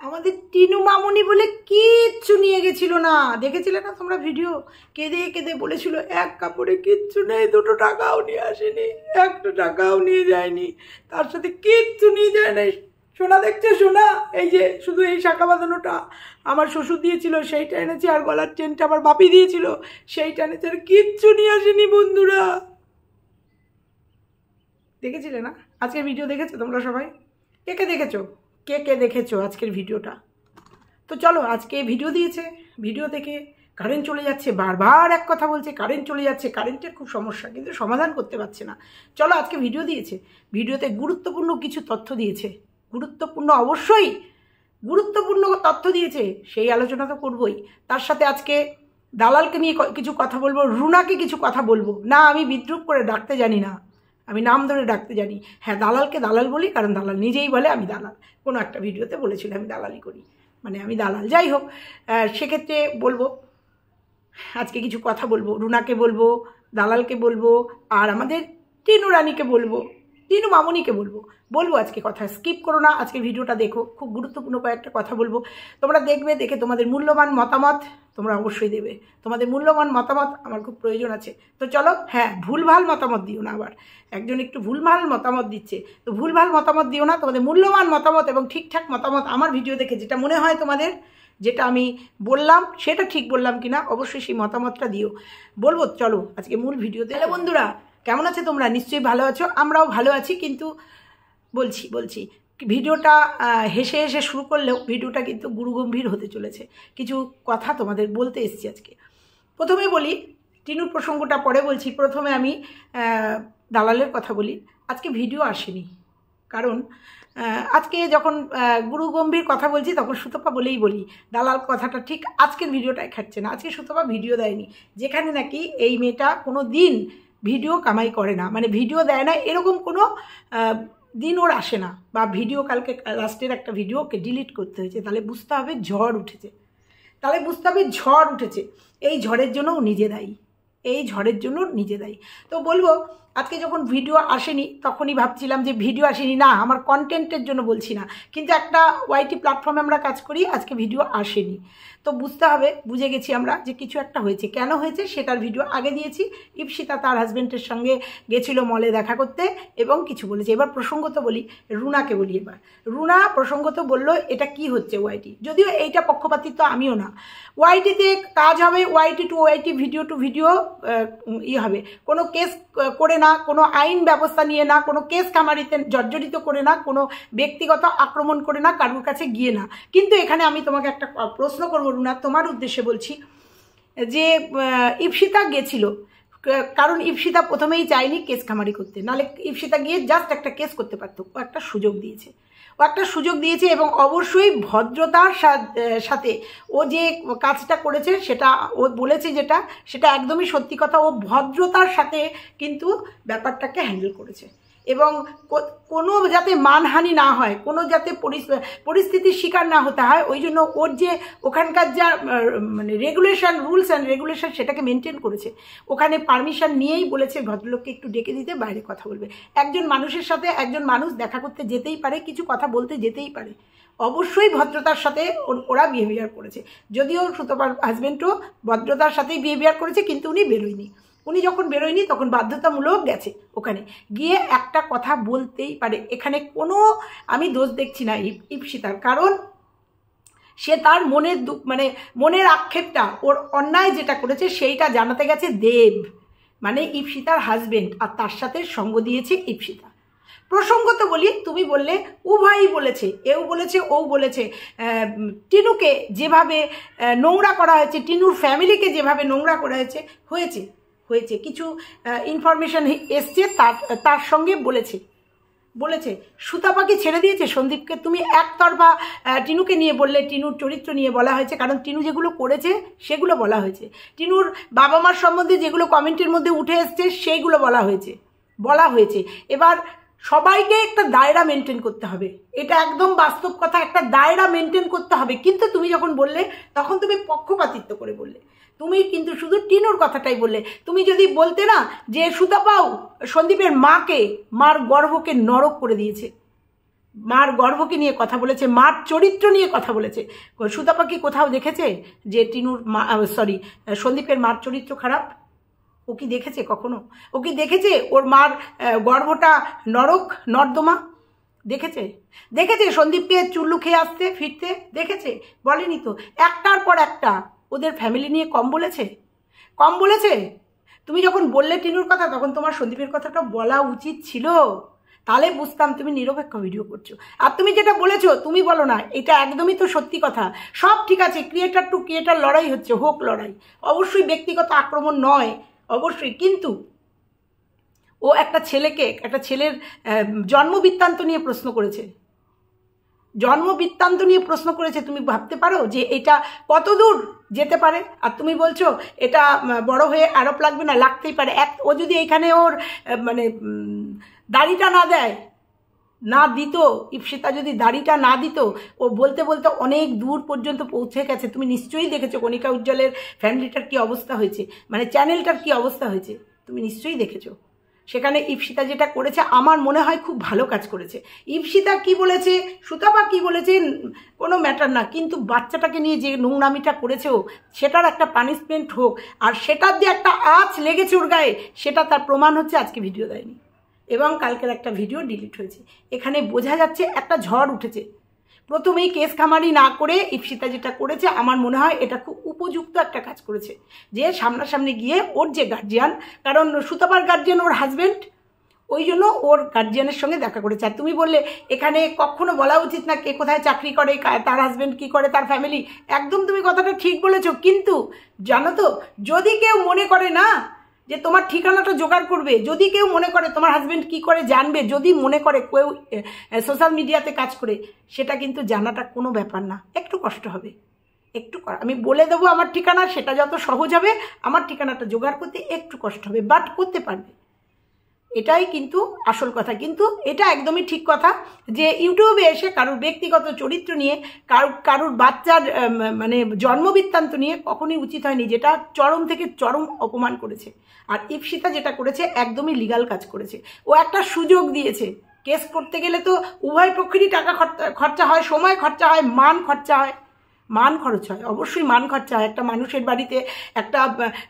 আমাদের টিনু মামুনি বলে কিচ্ছু নিয়ে গেছিল না, দেখেছিলে না তোমরা ভিডিও? কেঁদে কেঁদে বলেছিল এক কাপড়ে কিচ্ছু নেই, 2 টাকাও নিয়ে আসেনি, 1 টাকাও নিয়ে যায়নি, তার সাথে কিচ্ছু নিয়ে যায় নাই। সোনা দেখছে, সোনা এই যে শুধু এই শাখা বাঁধানোটা আমার শ্বশুর দিয়েছিল, সেইটা এনেছে, আর গলার চেনটা আমার বাপি দিয়েছিল, সেইটা এনেছে, আর কিচ্ছু নিয়ে আসেনি। বন্ধুরা দেখেছিলে না? আজকের ভিডিও দেখেছো তোমরা সবাই? কে কে দেখেছো? কে কে দেখেছো আজকের ভিডিওটা? তো চলো, আজকে ভিডিও দিয়েছে, ভিডিও দেখে কারেন্ট চলে যাচ্ছে, বারবার এক কথা বলছে কারেন্ট চলে যাচ্ছে, কারেন্টের খুব সমস্যা, কিন্তু সমাধান করতে পারছে না। চলো, আজকে ভিডিও দিয়েছে, ভিডিওতে গুরুত্বপূর্ণ কিছু তথ্য দিয়েছে, গুরুত্বপূর্ণ অবশ্যই গুরুত্বপূর্ণ তথ্য দিয়েছে, সেই আলোচনা তো করবই। তার সাথে আজকে দালালকে নিয়ে কিছু কথা বলবো, রুনাকে কিছু কথা বলবো। না, আমি বিদ্রুপ করে ডাকতে জানি না, আমি নাম ধরে ডাকতে জানি। হ্যাঁ, দালালকে দালাল বলি, কারণ দালাল নিজেই বলে আমি দালাল। কোনো একটা ভিডিওতে বলেছিল আমি দালালি করি, মানে আমি দালাল। যাই হোক, সেক্ষেত্রে বলবো, আজকে কিছু কথা বলবো, রুনাকে বলবো, দালালকে বলবো, আর আমাদের টিনু রানীকে বলবো, টিনু মামুনিকে বলবো আজকে কথা। স্কিপ করো না, আজকে ভিডিওটা দেখো, খুব গুরুত্বপূর্ণ কয়েকটা কথা বলবো, তোমরা দেখবে, দেখে তোমাদের মূল্যবান মতামত তোমরা অবশ্যই দেবে। তোমাদের মূল্যবান মতামত আমার খুব প্রয়োজন আছে। তো চলো, হ্যাঁ, ভুলভাল মতামত দিও না, আবার একজন একটু ভুলভাল মতামত দিচ্ছে, তো ভুলভাল মতামত দিও না, তোমাদের মূল্যবান মতামত এবং ঠিকঠাক মতামত আমার ভিডিও দেখে যেটা মনে হয় তোমাদের, যেটা আমি বললাম সেটা ঠিক বললাম কিনা, অবশ্যই সেই মতামতটা দিও, বলবো। চলো আজকে মূল ভিডিওতে। হ্যালো বন্ধুরা, কেমন আছো তোমরা? নিশ্চয়ই ভালো আছো, আমরাও ভালো আছি। কিন্তু বলছি ভিডিওটা হেসে হেসে শুরু করলেও ভিডিওটা কিন্তু গুরুগম্ভীর হতে চলেছে। কিছু কথা তোমাদের বলতে এসেছি আজকে। প্রথমে বলি, টিনুর প্রসঙ্গটা পরে বলছি, প্রথমে আমি দালালের কথা বলি। আজকে ভিডিও আসেনি, কারণ আজকে যখন গুরুগম্ভীর কথা বলছি তখন সুতপা বলেই বলি, দালাল কথাটা ঠিক আজকের ভিডিওটাই খাচ্ছে না। আজকে সুতপা ভিডিও দেয়নি, যেখানে নাকি এই মেয়েটা কোনো দিন ভিডিও কামাই করে না, মানে ভিডিও দেয় না, এরকম কোনো দিন ওর আসে না। বা ভিডিও কালকে লাস্টের একটা ভিডিও ওকে ডিলিট করতে হয়েছে, তাহলে বুঝতে হবে ঝড় উঠেছে, এই ঝড়ের জন্য ও নিজে দায়ী, এই ঝড়ের জন্য নিজে দায়ী। তো বলবো, আজকে যখন ভিডিও আসেনি তখনই ভাবছিলাম যে ভিডিও আসেনি, না আমার কন্টেন্টের জন্য বলছি না, কিন্তু একটা ওয়াইটি প্ল্যাটফর্মে আমরা কাজ করি, আজকে ভিডিও আসেনি, তো বুঝতে হবে, বুঝে গেছি আমরা যে কিছু একটা হয়েছে। কেন হয়েছে সেটার ভিডিও আগে দিয়েছি। ইপসিতা তার হাজব্যান্ডের সঙ্গে গেছিলো মলে দেখা করতে এবং কিছু বলেছে। এবার প্রসঙ্গত বলি, রুনাকে বলি। এবার রুনা প্রসঙ্গত বললো এটা কি হচ্ছে ওয়াইটি, যদিও এইটা পক্ষপাতিত্ব আমিও না। ওয়াইটিতে কাজ হবে, ওয়াইটি টু ওয়াইটি, ভিডিও টু ভিডিও হবে, কোনো কেস করে না, কোনো আইন ব্যবস্থা নিয়ে না, কোনো কেস কামারিতে জর্জরিত করে না, কোনো ব্যক্তিগত আক্রমণ করে না, কারোর কাছে গিয়ে না। কিন্তু এখানে আমি তোমাকে একটা প্রশ্ন করবো রুনা, তোমার উদ্দেশ্যে বলছি, যে ইপসিতা গেছিল, কারণ ইপসিতা প্রথমেই চায়নি কেস কামারি করতে, নাহলে ইপসিতা গিয়ে জাস্ট একটা কেস করতে পারতো। ও একটা সুযোগ দিয়েছে এবং অবশ্যই ভদ্রতার সাথে ও যে কাজটা করেছে সেটা ও বলেছে, সেটা একদমই সত্যি কথা। ও ভদ্রতার সাথে কিন্তু ব্যাপারটাকে হ্যান্ডেল করেছে এবং কোনো যাতে মানহানি না হয়, কোনো যাতে পরিস্থিতির শিকার না হতে হয়, ওই জন্য ওর যে ওখানকার যা মানে রেগুলেশন, রুলস অ্যান্ড রেগুলেশন, সেটাকে মেনটেন করেছে। ওখানে পারমিশন নিয়েই বলেছে ভদ্রলোককে একটু ডেকে দিতে, বাইরে কথা বলবে। একজন মানুষের সাথে একজন মানুষ দেখা করতে যেতেই পারে, কিছু কথা বলতে যেতেই পারে, অবশ্যই ভদ্রতার সাথে ওরা বিহেভিয়ার করেছে। যদিও সুতপার হাজব্যান্ডও ভদ্রতার সাথেই বিহেভিয়ার করেছে, কিন্তু উনি যখন বেরোয়নি তখন বাধ্যতামূলক গেছে, ওখানে গিয়ে একটা কথা বলতেই পারে। এখানে কোনো আমি দোষ দেখছি না ইপসিতার, কারণ সে তার মনের আক্ষেপটা, ওর অন্যায় যেটা করেছে সেইটা জানাতে গেছে দেব, মানে ইপসিতার হাজব্যান্ড, আর তার সাথে সঙ্গ দিয়েছে ইপসিতা। প্রসঙ্গত বলি, তুমি বললে উভয়ই বলেছে, এও বলেছে ও বলেছে, টিনুকে যেভাবে নোংরা করা হয়েছে, টিনুর ফ্যামিলিকে যেভাবে নোংরা করা হয়েছে কিছু ইনফরমেশন এসছে, তার সঙ্গে বলেছে সুতাপাকে ছেড়ে দিয়েছে সন্দীপকে। তুমি একতরফা টিনুকে নিয়ে বললে, টিনুর চরিত্র নিয়ে বলা হয়েছে, কারণ টিনু যেগুলো করেছে সেগুলো বলা হয়েছে, টিনুর বাবা মার সম্বন্ধে যেগুলো কমেন্টের মধ্যে উঠে এসছে সেইগুলো বলা হয়েছে। এবার সবাইকে একটা দায়রা মেনটেন করতে হবে, এটা একদম বাস্তব কথা, একটা দায়রা মেনটেন করতে হবে। কিন্তু তুমি যখন বললে তখন তুমি পক্ষপাতিত্ব করে বললে, তুমি কিন্তু শুধু টিনুর কথাটাই বললে। তুমি যদি বলতে না যে সুতাপাও সন্দীপের মার গর্ভকে নরক করে দিয়েছে, মার গর্ভকে নিয়ে কথা বলেছে, মার চরিত্র নিয়ে কথা বলেছে। সুতপা কি কোথাও দেখেছে যে টিনুর মা, সরি, সন্দীপের মার চরিত্র খারাপ? ও কি দেখেছে কখনো? ও কি দেখেছে ওর মার গর্ভটা নরক নর্দমা? দেখেছে? দেখেছে সন্দীপকে চুল্লু খেয়ে আসতে ফিরতে? দেখেছে? বলেনি তো। একটার পর একটা ওদের ফ্যামিলি নিয়ে কম বলেছে? কম বলেছে? তুমি যখন বললে টিনুর কথা, তখন তোমার সন্দীপের কথাটা বলা উচিত ছিল। তাহলে বুঝতাম তুমি নিরপেক্ষ ভিডিও করছো। আর তুমি যেটা বলেছো, তুমি বলো না, এটা একদমই তো সত্যি কথা। সব ঠিক আছে, ক্রিয়েটার টু ক্রিয়েটার লড়াই হচ্ছে, হোক লড়াই, অবশ্যই ব্যক্তিগত আক্রমণ নয়, অবশ্যই। কিন্তু ও একটা ছেলের জন্মবৃত্তান্ত নিয়ে প্রশ্ন করেছে, জন্মবৃত্তান্ত নিয়ে প্রশ্ন করেছে। তুমি ভাবতে পারো যে এটা কত দূর যেতে পারে? আর তুমি বলছো এটা বড় হয়ে আরোপ লাগবে না, লাগতেই পারে। ও যদি এখানে ওর মানে দাড়িটা না দেয়, না দিত, ইপসিতা যদি দাড়িটা না দিত, ও বলতে বলতে অনেক দূর পর্যন্ত পৌঁছে গেছে। তুমি নিশ্চয়ই দেখেছো কণিকা উজ্জ্বলের ফ্যামিলিটার কি অবস্থা হয়েছে, মানে চ্যানেলটার কি অবস্থা হয়েছে, তুমি নিশ্চয়ই দেখেছো। সেখানে ইপসিতা যেটা করেছে আমার মনে হয় খুব ভালো কাজ করেছে। ইপসিতা কি বলেছে, সুতপা কি বলেছে, কোনো ম্যাটার না, কিন্তু বাচ্চাটাকে নিয়ে যে নোংরামিটা করেছে ও, সেটার একটা পানিশমেন্ট হোক। আর সেটার যে একটা আঁচ লেগেছে ওর গায়ে, সেটা তার প্রমাণ হচ্ছে আজকে ভিডিও দেয়নি এবং কালকের একটা ভিডিও ডিলিট হয়েছে। এখানে বোঝা যাচ্ছে একটা ঝড় উঠেছে। প্রথমেই কেস খামারি না করে ইপসিতা যেটা করেছে, আমার মনে হয় এটা খুব উপযুক্ত একটা কাজ করেছে, যে সামনাসামনি গিয়ে ওর যে গার্জিয়ান, কারণ সুতপার গার্জিয়ান ওর হাজব্যান্ড, ওই জন্য ওর গার্জিয়ানের সঙ্গে দেখা করেছে। আর তুমি বললে এখানে কখনো বলা উচিত না কে কোথায় চাকরি করে, তার হাজব্যান্ড কী করে, তার ফ্যামিলি। একদম তুমি কথাটা ঠিক বলেছো, কিন্তু জানো তো, যদি কেউ মনে করে না যে তোমার ঠিকানাটা জোগাড় করবে, যদি কেউ মনে করে তোমার হাজব্যান্ড কি করে জানবে, যদি মনে করে কেউ সোশ্যাল মিডিয়াতে কাজ করে, সেটা কিন্তু জানাটা কোনো ব্যাপার না, একটু কষ্ট হবে, একটু আমি বলে দেবো আমার ঠিকানা, সেটা যত সহজ হবে, আমার ঠিকানাটা জোগাড় করতে একটু কষ্ট হবে, বাট করতে পারবে। এটাই কিন্তু আসল কথা। কিন্তু এটা একদমই ঠিক কথা যে ইউটিউবে এসে কারোর ব্যক্তিগত চরিত্র নিয়ে, কারোর বাচ্চার মানে জন্মবৃত্তান্ত নিয়ে কখনোই উচিত হয়নি, যেটা চরম থেকে চরম অপমান করেছে। আর ইপসিতা যেটা করেছে একদমই লিগ্যাল কাজ করেছে। ও একটা সুযোগ দিয়েছে। কেস করতে গেলে তো উভয় পক্ষেরই টাকা খরচা হয়, সময় খরচা হয়, মান খরচা হয়, মান খরচ হয়, অবশ্যই মান খরচা হয়। একটা মানুষের বাড়িতে একটা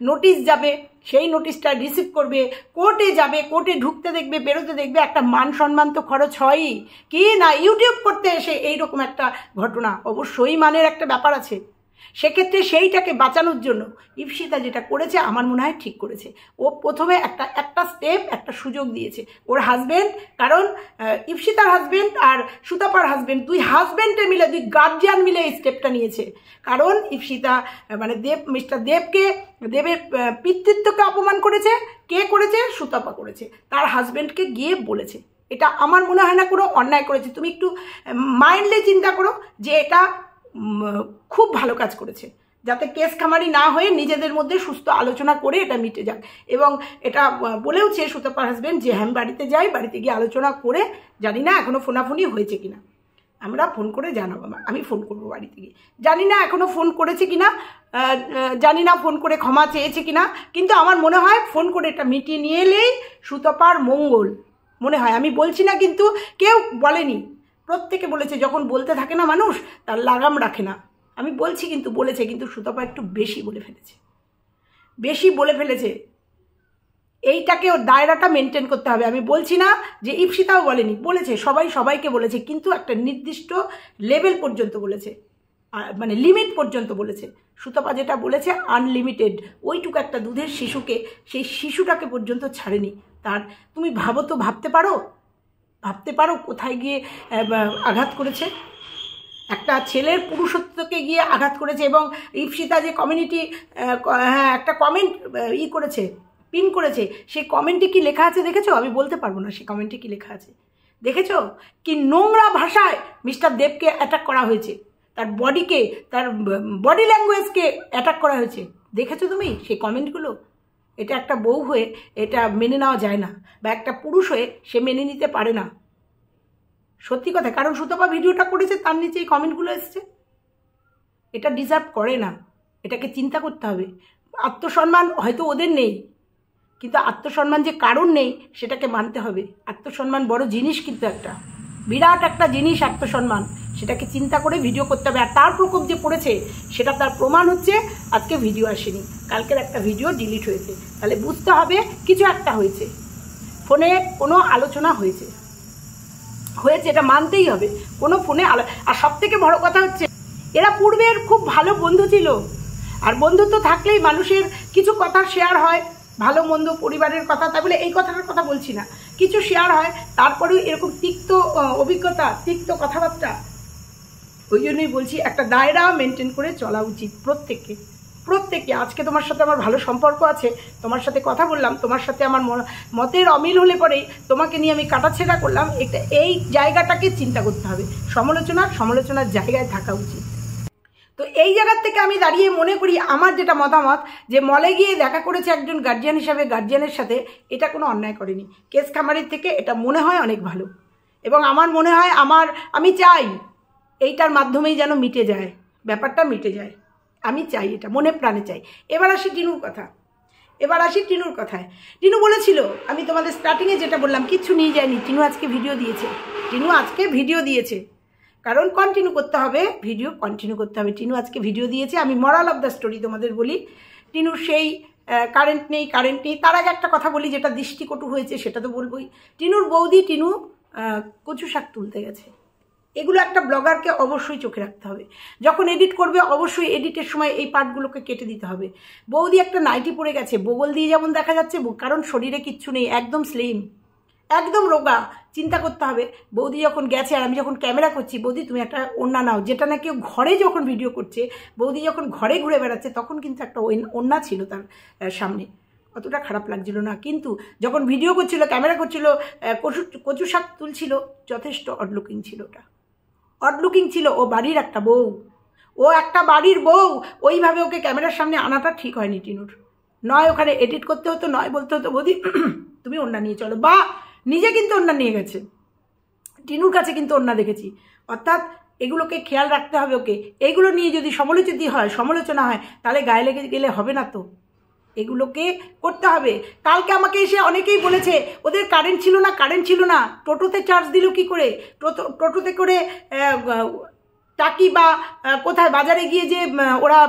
নোটিশ যাবে, সেই নোটিশটা রিসিভ করবে, কোর্টে যাবে, কোর্টে ঢুকতে দেখবে, বেরোতে দেখবে, একটা মান সম্মান তো খরচ হয়ই। কি না ইউটিউব করতে এসে এইরকম একটা ঘটনা, অবশ্যই মানের একটা ব্যাপার আছে। সেক্ষেত্রে সেইটাকে বাঁচানোর জন্য ইপসিতা যেটা করেছে আমার মনে হয় ঠিক করেছে। ও প্রথমে একটা স্টেপ, একটা সুযোগ দিয়েছে ওর হাজব্যান্ড, কারণ ইপসিতার হাজব্যান্ড আর সুতপার হাজব্যান্ড, দুই হাজব্যান্ডে মিলে, দুই গার্জিয়ান মিলে এই স্টেপটা নিয়েছে। কারণ ইপসিতা মানে মিস্টার দেবের পিতৃত্বকে অপমান করেছে। কে করেছে? সুতপা করেছে, তার হাজব্যান্ডকে গিয়ে বলেছে। এটা আমার মনে হয় না কোনো অন্যায় করেছে। তুমি একটু মাইন্ডলি চিন্তা করো যে এটা খুব ভালো কাজ করেছে, যাতে কেস খামারি না হয়ে নিজেদের মধ্যে সুস্থ আলোচনা করে এটা মিটে যাক। এবং এটা বলেওছে সুতপার হাজব্যান্ড যে হ্যাঁ বাড়িতে যাই, বাড়িতে গিয়ে আলোচনা করে, জানি না এখনও ফোনাফোনি হয়েছে কিনা, আমরা ফোন করে জানাবো, আমি ফোন করবো বাড়িতে গিয়ে, জানি না এখনও ফোন করেছে কিনা, জানি না ফোন করে ক্ষমা চেয়েছে কিনা, কিন্তু আমার মনে হয় ফোন করে এটা মিটিয়ে নিয়ে এলেই সুতপার মঙ্গল মনে হয়। আমি বলছি না, কিন্তু কেউ বলেনি, প্রত্যেকে বলেছে। যখন বলতে থাকে না মানুষ, তার লাগাম রাখে না। আমি বলছি কিন্তু বলেছে, কিন্তু সুতপা একটু বেশি বলে ফেলেছে, বেশি বলে ফেলেছে। এইটাকে ওর দায়রাটা মেনটেন করতে হবে। আমি বলছি না যে ইপসিতাও বলেনি, বলেছে, সবাই সবাইকে বলেছে, কিন্তু একটা নির্দিষ্ট লেভেল পর্যন্ত বলেছে, মানে লিমিট পর্যন্ত বলেছে। সুতপা যেটা বলেছে আনলিমিটেড, ওইটুকু একটা দুধের শিশুকে, সেই শিশুটাকে পর্যন্ত ছাড়েনি। তার তুমি ভাবো তো, ভাবতে পারো কোথায় গিয়ে আঘাত করেছে, একটা ছেলের পুরুষত্বকে গিয়ে আঘাত করেছে। এবং ইপসিতা যে কমিউনিটি, হ্যাঁ একটা কমেন্ট করেছে, পিন করেছে, সেই কমেন্টে কি লেখা আছে দেখেছো? আমি বলতে পারবো না সেই কমেন্টে কি লেখা আছে, দেখেছো? কি নোংরা ভাষায় মিস্টার দেবকে অ্যাটাক করা হয়েছে, তার বডিকে, তার বডি ল্যাঙ্গুয়েজকে অ্যাটাক করা হয়েছে, দেখেছো তুমি সেই কমেন্টগুলো? এটা একটা বউ হয়ে এটা মেনে নেওয়া যায় না, বা একটা পুরুষ হয়ে সে মেনে নিতে পারে না, সত্যি কথা। কারণ সুতপা ভিডিওটা করেছে, তার নিচে এই কমেন্টগুলো এসছে। এটা ডিজার্ভ করে না, এটাকে চিন্তা করতে হবে। আত্মসম্মান হয়তো ওদের নেই, কিন্তু আত্মসম্মান যে কারণ নেই সেটাকে মানতে হবে। আত্মসম্মান বড় জিনিস কিন্তু একটা, বিরাট একটা জিনিস আত্মসম্মান, সেটাকে চিন্তা করে ভিডিও করতে হবে। আর তার প্রকোপ যে পড়েছে সেটা তার প্রমাণ হচ্ছে আজকে ভিডিও আসেনি, কালকের একটা ভিডিও ডিলিট হয়েছে। তাহলে বুঝতে হবে কিছু একটা হয়েছে, ফোনে কোনো আলোচনা হয়েছে, এটা মানতেই হবে। কোনো ফোনে আর সব থেকে বড় কথা হচ্ছে এরা পূর্বের খুব ভালো বন্ধু ছিল। আর বন্ধুত্ব থাকলেই মানুষের কিছু কথা শেয়ার হয়, ভালো মন্দ পরিবারের কথা, তাই বলে এই কথাটার কথা বলছি না, কিছু শেয়ার হয়। তারপরেও এরকম তিক্ত অভিজ্ঞতা, তিক্ত কথাবার্তা, ওই জন্যই বলছি একটা দায়রা মেনটেন করে চলা উচিত প্রত্যেককে। আজকে তোমার সাথে আমার ভালো সম্পর্ক আছে, তোমার সাথে কথা বললাম, তোমার সাথে আমার মতের অমিল হলে পরেই তোমাকে নিয়ে আমি কাটাছেড়া করলাম, এই জায়গাটাকে চিন্তা করতে হবে। সমালোচনার জায়গায় থাকা উচিত। তো এই জায়গার থেকে আমি দাঁড়িয়ে মনে করি আমার যেটা মতামত, যে মলে গিয়ে দেখা করেছে একজন গার্জিয়ান হিসাবে গার্জিয়ানের সাথে, এটা কোনো অন্যায় করেনি। কেস খামারির থেকে এটা মনে হয় অনেক ভালো। এবং আমার মনে হয় আমি চাই এইটার মাধ্যমেই যেন মিটে যায়, ব্যাপারটা মিটে যায়। আমি চাই, এটা মনে প্রাণে চাই। এবার আসি টিনুর কথায়। টিনু বলেছিল, আমি তোমাদের স্টার্টিংয়ে যেটা বললাম, কিচ্ছু নিয়ে যায়নি। টিনু আজকে ভিডিও দিয়েছে, কারণ কন্টিনিউ করতে হবে, টিনু আজকে ভিডিও দিয়েছে। আমি মরাল অফ দ্য স্টোরি তোমাদের বলি, টিনুর সেই কারেন্ট নেই। তার আগে একটা কথা বলি, যেটা দৃষ্টিকটু হয়েছে সেটা তো বলবোই। টিনুর বৌদি কচু শাক তুলতে গেছে। এগুলো একটা ব্লগারকে অবশ্যই চোখে রাখতে হবে। যখন এডিট করবে অবশ্যই এডিটের সময় এই পার্টগুলোকে কেটে দিতে হবে। বৌদি একটা নাইটি পরে গেছে, বগল দিয়ে যেমন দেখা যাচ্ছে, কারণ শরীরে কিচ্ছু নেই, একদম স্লিম, একদম রোগা। চিন্তা করতে হবে, বৌদি যখন গেছে, আর আমি যখন ক্যামেরা করছি, বৌদি তুমি একটা ওড়না নাও, যেটা না কেউ ঘরে যখন ভিডিও করছে, বৌদি যখন ঘরে ঘুরে বেড়াচ্ছে, তখন কিন্তু একটা ওড়না ছিল তার সামনে, অতটা খারাপ লাগছিল না। কিন্তু যখন ভিডিও করছিল, ক্যামেরা করছিল, কচু শাক তুলছিল, যথেষ্ট অডলুকিং ছিল। ও বাড়ির একটা বউ, ওইভাবে ওকে ক্যামেরার সামনে আনাটা ঠিক হয়নি টিনুর। নয় ওখানে এডিট করতে হতো, নয় বলতে হতো বৌদি তুমি ওড়না নিয়ে চলো, বা নিজে কিন্তু ওড়না নিয়ে গেছে। টিনুর কাছে কিন্তু ওড়না দেখেছি। অর্থাৎ এগুলোকে খেয়াল রাখতে হবে ওকে। এইগুলো নিয়ে যদি সমালোচনা হয়, তাহলে গায়ে লেগে গেলে হবে না তো, এগুলোকে করতে হবে। কালকে আমাকে এসে অনেকেই বলেছে ওদের কারেন্ট ছিল না, টোটোতে চার্জ দিল কি করে, টোটোতে করে টাকি বা কোথায় বাজারে গিয়ে যে ওরা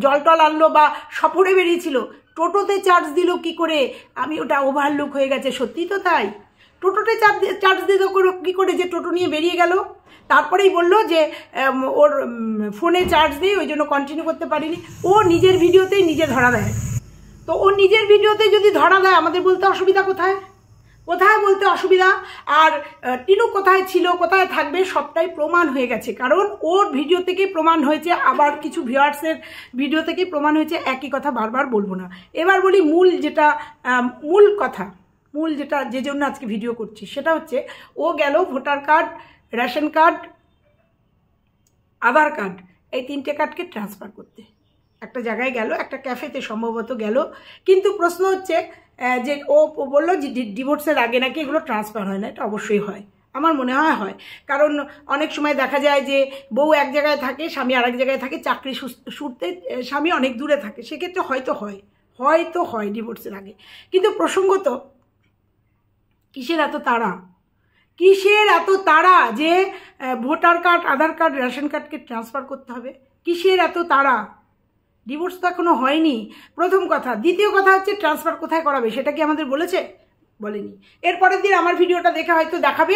জল টল আনলো বা সফরে বেরিয়েছিল, টোটোতে চার্জ দিল কি করে, আমি ওটা ওভারলুক হয়ে গেছে। সত্যি তো তাই, টোটোতে চার্জ দিল কি করে যে টোটো নিয়ে বেরিয়ে গেল। তারপরেই বললো যে ওর ফোনে চার্জ নেই, ওই জন্য কন্টিনিউ করতে পারিনি। ও নিজের ভিডিওতেই নিজে ধরা দেয়। তো ও নিজের ভিডিওতে যদি ধরা দেয়, আমাদের বলতে অসুবিধা কোথায় বলতে অসুবিধা? আর টিনু কোথায় ছিল, কোথায় থাকবে, সবটাই প্রমাণ হয়ে গেছে। কারণ ওর ভিডিও থেকেই প্রমাণ হয়েছে, আবার কিছু ভিউয়ার্সের ভিডিও থেকেই প্রমাণ হয়েছে। একই কথা বারবার বলবো না। এবার বলি মূল যেটা যে জন্য আজকে ভিডিও করছি, সেটা হচ্ছে ও গেল ভোটার কার্ড, রেশন কার্ড, আধার কার্ড, এই 3টে কার্ডকে ট্রান্সফার করতে একটা জায়গায় গেল, একটা ক্যাফেতে সম্ভবত গেল। কিন্তু প্রশ্ন হচ্ছে যে ও বললো যে ডিভোর্সের আগে নাকি এগুলো ট্রান্সফার হয় না। এটা অবশ্যই হয়, আমার মনে হয়। কারণ অনেক সময় দেখা যায় যে বউ এক জায়গায় থাকে, স্বামী আরেক জায়গায় থাকে, চাকরি সূত্রে স্বামী অনেক দূরে থাকে, সেক্ষেত্রে হয়তো হয় ডিভোর্সের আগে। কিন্তু প্রসঙ্গত কিসের এত তাড়া যে ভোটার কার্ড, আধার কার্ড, রেশন কার্ডকে ট্রান্সফার করতে হবে? কিসের এত তাড়া? ডিভোর্স তো এখনো হয়নি, প্রথম কথা। দ্বিতীয় কথা হচ্ছে ট্রান্সফার কোথায় করাবে, সেটা কি আমাদের বলেনি। এরপরের দিন আমার ভিডিওটা দেখে হয়তো দেখাবে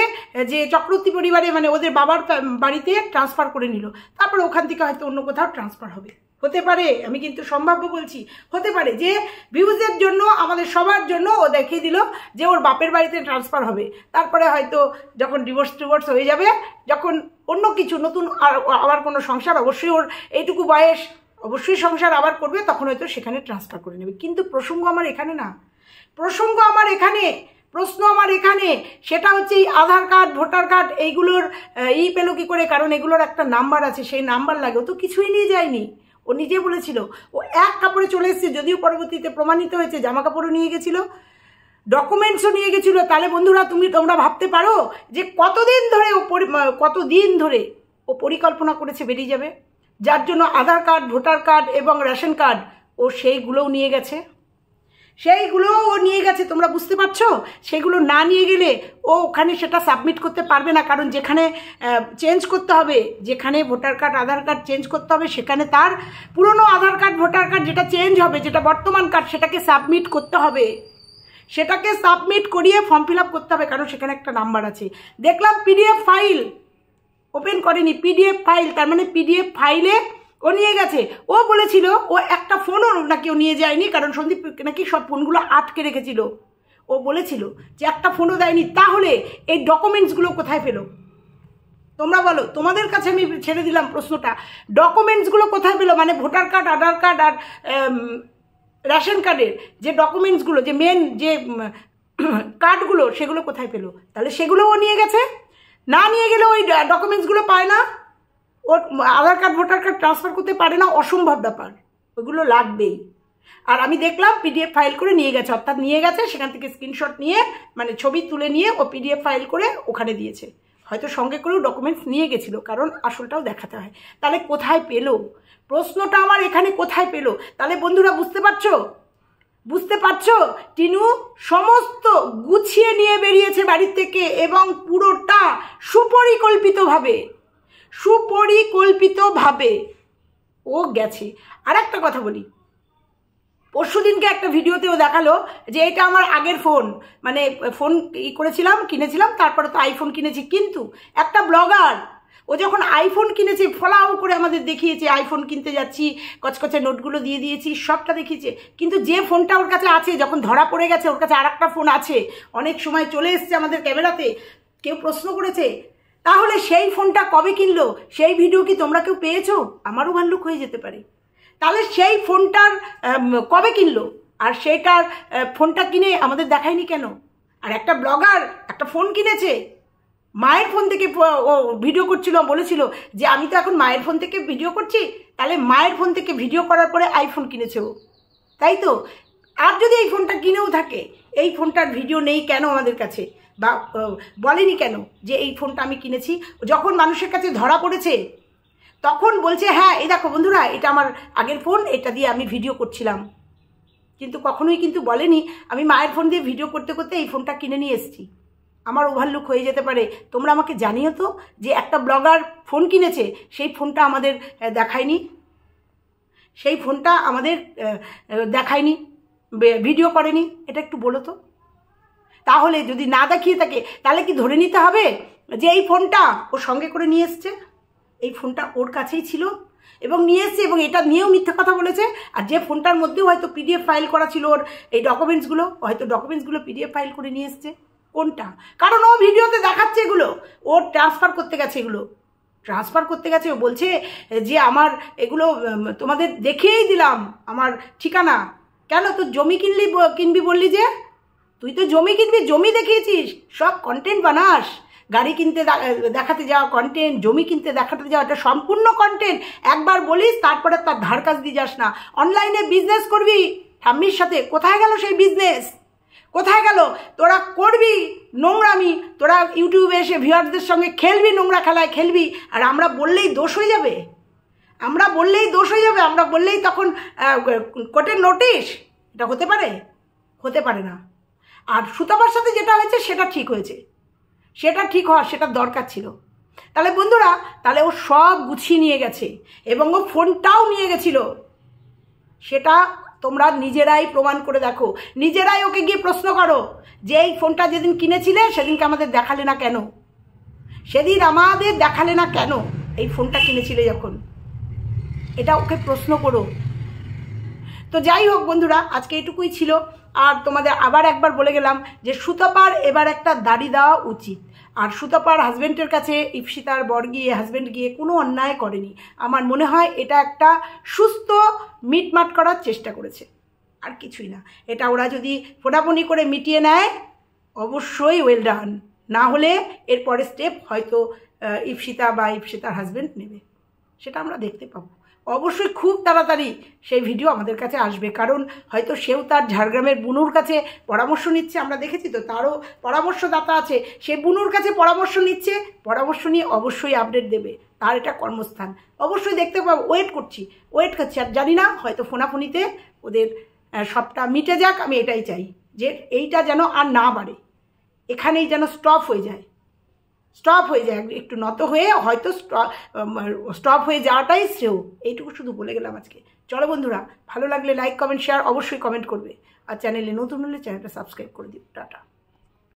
যে চক্রবর্তী পরিবারে, মানে ওদের বাবার বাড়িতে ট্রান্সফার করে নিল, তারপরে ওখান থেকে হয়তো অন্য কোথাও ট্রান্সফার হবে। হতে পারে, আমি কিন্তু সম্ভাব্য বলছি, হতে পারে যে ভিউজের জন্য, আমাদের সবার জন্য ও দেখিয়ে দিল যে ওর বাপের বাড়িতে ট্রান্সফার হবে। তারপরে হয়তো যখন ডিভোর্স হয়ে যাবে, যখন অন্য কিছু নতুন আবার কোনো সংসার, অবশ্যই ওর এইটুকু বয়স, অবশ্যই সংসার আবার করবে, তখন হয়তো সেখানে ট্রান্সফার করে নেবে। কিন্তু প্রসঙ্গ আমার এখানে না, প্রশ্ন আমার এখানে সেটা হচ্ছে এই আধার কার্ড, ভোটার কার্ড, এইগুলোর পেলো কি করে? কারণ এগুলোর একটা নাম্বার আছে, সেই নাম্বার লাগে। ও তো কিছুই নিয়ে যায়নি, ও নিজে বলেছিল ও এক কাপড়ে চলে এসেছে। যদিও পরবর্তীতে প্রমাণিত হয়েছে জামা কাপড়ও নিয়ে গেছিল, ডকুমেন্টসও নিয়ে গেছিল। তাহলে বন্ধুরা তোমরা ভাবতে পারো যে কতদিন ধরে ও পরিকল্পনা করেছে বেরিয়ে যাবে, যার জন্য আধার কার্ড, ভোটার কার্ড এবং রেশন কার্ড ও সেইগুলোও নিয়ে গেছে। সেইগুলো ও নিয়ে গেছে, তোমরা বুঝতে পারছো? সেগুলো না নিয়ে গেলে ও ওখানে সেটা সাবমিট করতে পারবে না, কারণ যেখানে চেঞ্জ করতে হবে, যেখানে ভোটার কার্ড আধার কার্ড চেঞ্জ করতে হবে, সেখানে তার পুরনো আধার কার্ড ভোটার কার্ড যেটা চেঞ্জ হবে, যেটা বর্তমান কার্ড, সেটাকে সাবমিট করতে হবে, সেটাকে সাবমিট করিয়ে ফর্ম ফিল আপ করতে হবে, কারণ সেখানে একটা নাম্বার আছে। দেখলাম পিডিএফ ফাইল ওপেন করেনি, পিডিএফ ফাইল, তার মানে পিডিএফ ফাইলে ও নিয়ে গেছে। ও বলেছিল ও একটা ফোনও নাকি ও নিয়ে যায়নি, কারণ সন্দীপ নাকি সব ফোনগুলো আটকে রেখেছিল। ও বলেছিল যে একটা ফোনও দেয়নি। তাহলে এই ডকুমেন্টসগুলো কোথায় পেলো? তোমরা বলো, তোমাদের কাছে আমি ছেড়ে দিলাম প্রশ্নটা, ডকুমেন্টসগুলো কোথায় পেলো? মানে ভোটার কার্ড, আধার কার্ড আর রেশন কার্ডের যে ডকুমেন্টসগুলো, যে মেন যে কার্ডগুলো, সেগুলো কোথায় পেলো? তাহলে সেগুলো ও নিয়ে গেছে। না নিয়ে গেলে ওই ডকুমেন্টসগুলো পায় না, ওর আধার কার্ড ভোটার কার্ড ট্রান্সফার করতে পারে না, অসম্ভব ব্যাপার, ওইগুলো লাগবেই। আর আমি দেখলাম পিডিএফ ফাইল করে নিয়ে গেছে, অর্থাৎ নিয়ে গেছে সেখান থেকে স্ক্রিনশট নিয়ে, মানে ছবি তুলে নিয়ে ও পিডিএফ ফাইল করে ওখানে দিয়েছে। হয়তো সঙ্গে করেও ডকুমেন্টস নিয়ে গেছিলো, কারণ আসলটাও দেখাতে হয়। তাহলে কোথায় পেলো? প্রশ্নটা আমার এখানে কোথায় পেলো? তাহলে বন্ধুরা বুঝতে পারছো? বুঝতে পারছো? টিনু সমস্ত গুছিয়ে নিয়ে বেরিয়েছে বাড়ির থেকে, এবং পুরোটা সুপরিকল্পিতভাবে ও গেছে। আর একটা কথা বলি, পরশু দিনকে একটা ভিডিওতেও দেখালো যে এটা আমার আগের ফোন, মানে ফোন কিনেছিলাম, তারপরে তো আইফোন কিনেছি। কিন্তু একটা ব্লগার ও যখন আইফোন কিনেছে, ফলাও করে আমাদের দেখিয়েছে, আইফোন কিনতে যাচ্ছি, কচকচে নোটগুলো দিয়ে দিয়েছি, সবটা দেখিয়েছে। কিন্তু যে ফোনটা ওর কাছে আছে, যখন ধরা পড়ে গেছে ওর কাছে আর একটা ফোন আছে, অনেক সময় চলে এসছে আমাদের ক্যামেরাতে, কেউ প্রশ্ন করেছে তাহলে সেই ফোনটা কবে কিনলো, সেই ভিডিও কি তোমরা কেউ পেয়েছো? আমারও ভাল্লুক হয়ে যেতে পারে। তাহলে সেই ফোনটার কবে কিনলো, আর সেইটার ফোনটা কিনে আমাদের দেখায়নি কেন? আর একটা ব্লগার একটা ফোন কিনেছে, মায়ের ফোন থেকে ও ভিডিও করছিল, বলেছিল যে আমি তো এখন মায়ের ফোন থেকে ভিডিও করছি, তাহলে মায়ের ফোন থেকে ভিডিও করার পরে আইফোন কিনেছে ও, তাই তো? আর যদি এই ফোনটা কিনেও থাকে, এই ফোনটার ভিডিও নেই কেন আমাদের কাছে, বা বলেনি কেন যে এই ফোনটা আমি কিনেছি? যখন মানুষের কাছে ধরা পড়েছে তখন বলছে হ্যাঁ এই দেখো বন্ধুরা, এটা আমার আগের ফোন, এটা দিয়ে আমি ভিডিও করছিলাম। কিন্তু কখনোই কিন্তু বলেনি আমি মায়ের ফোন দিয়ে ভিডিও করতে করতে এই ফোনটা কিনে নিয়ে এসেছি। আমার ওভারলুক হয়ে যেতে পারে। তোমরা আমাকে জানিও তো যে একটা ব্লগার ফোন কিনেছে, সেই ফোনটা আমাদের দেখায়নি, সেই ফোনটা আমাদের দেখায়নি, ভিডিও করেনি, এটা একটু বলো তো। তাহলে যদি না দেখিয়ে থাকে, তাহলে কি ধরে নিতে হবে যে এই ফোনটা ও সঙ্গে করে নিয়ে এসছে? এই ফোনটা ওর কাছেই ছিল এবং নিয়ে এসছে, এবং এটা নিয়েও মিথ্যা কথা বলেছে। আর যে ফোনটার মধ্যেও হয়তো পিডিএফ ফাইল করা ছিল ওর এই ডকুমেন্টসগুলো, হয়তো ডকুমেন্টসগুলো পিডিএফ ফাইল করে নিয়ে এসছে। কোনটা? কারণ ও ভিডিওতে দেখাচ্ছে এগুলো, ও ট্রান্সফার করতে গেছে, এগুলো ট্রান্সফার করতে গেছে। ও বলছে যে আমার এগুলো তোমাদের দেখিয়েই দিলাম আমার ঠিকানা। কেন? তো জমি কিনবি বললি যে, তুই তো জমি কিনবি, জমি দেখিয়েছিস, সব কন্টেন্ট বানাস, গাড়ি কিনতে দেখাতে যাওয়া কন্টেন্ট, জমি কিনতে দেখাতে যাওয়া, এটা সম্পূর্ণ কন্টেন্ট। একবার বলিস, তারপরে তার ধার কাজ দিয়ে যাস না। অনলাইনে বিজনেস করবি ঠাম্মির সাথে, কোথায় গেল সেই বিজনেস? কোথায় গেল? তোরা করবি নোংরামি, তোরা ইউটিউবে এসে ভিউয়ারদের সঙ্গে খেলবি, নোংরা খেলায় খেলবি, আর আমরা বললেই দোষ হয়ে যাবে, আমরা বললেই তখন কোর্টের নোটিশ। এটা হতে পারে? হতে পারে না। আর সুতপার সাথে যেটা হয়েছে সেটা ঠিক হয়েছে, সেটা ঠিক হওয়ার সেটা দরকার ছিল। তাহলে বন্ধুরা, তাহলে ও সব গুছিয়ে নিয়ে গেছে, এবং ও ফোনটাও নিয়ে গেছিল। সেটা তোমরা নিজেরাই প্রমাণ করে দেখো, নিজেরাই ওকে গিয়ে প্রশ্ন করো যে এই ফোনটা যেদিন কিনেছিলে সেদিনকে আমাদের দেখালে না কেন? সেদিন আমাদের দেখালে না কেন এই ফোনটা কিনেছিলে যখন? এটা ওকে প্রশ্ন করো। তো যাই হোক বন্ধুরা, আজকে এটুকুই ছিল। আর তোমাদের আবার একবার বলে গেলাম যে সুতপার এবার একটা দাড়ি দেওয়া উচিত। আর সুতপার হাজব্যান্ডের কাছে ইপসিতার হাজব্যান্ড গিয়ে কোনো অন্যায় করেনি। আমার মনে হয় এটা একটা সুস্থ মিটমাট করার চেষ্টা করেছে, আর কিছুই না। এটা ওরা যদি ফোটাফুনি করে মিটিয়ে নেয়, অবশ্যই ওয়েল ডান। না হলে এর পরের স্টেপ হয়তো ইপসিতা বা ইপসিতার হাজব্যান্ড নেবে, সেটা আমরা দেখতে পাবো। অবশ্যই খুব তাড়াতাড়ি সেই ভিডিও আমাদের কাছে আসবে, কারণ হয়তো সেও তার ঝাড়গ্রামের বুনুর কাছে পরামর্শ নিচ্ছে, আমরা দেখেছি তো, তারও পরামর্শদাতা আছে, সে বুনুর কাছে পরামর্শ নিচ্ছে, পরামর্শ নিয়ে অবশ্যই আপডেট দেবে। তার এটা কর্মস্থান, অবশ্যই দেখতে পাবো। ওয়েট করছি। আর জানি না, হয়তো ফোনাফোনিতে ওদের সবটা মিটে যাক, আমি এটাই চাই যে এইটা যেন আর না বাড়ে, এখানেই যেন স্টপ হয়ে যায়, একটু নত হয়ে হয়তো স্টপ হয়ে যাওয়াটাই শ্রেয়। এইটুকু শুধু বলে গেলাম আজকে। চলো বন্ধুরা, ভালো লাগলে লাইক কমেন্ট শেয়ার অবশ্যই কমেন্ট করবে, আর চ্যানেলে নতুন হলে চ্যানেলটা সাবস্ক্রাইব করে দিও। টাটা।